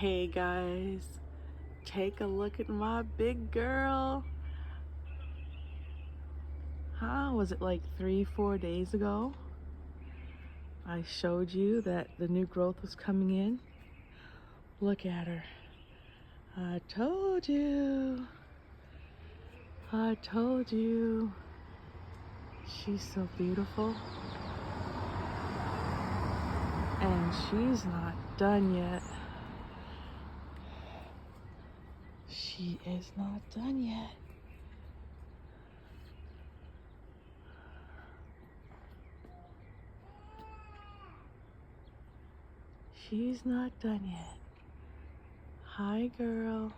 Hey guys, take a look at my big girl. Was it like 3-4 days ago? I showed you that the new growth was coming in. Look at her. I told you. I told you. She's so beautiful. And she's not done yet. She is not done yet. She's not done yet. Hi, girl.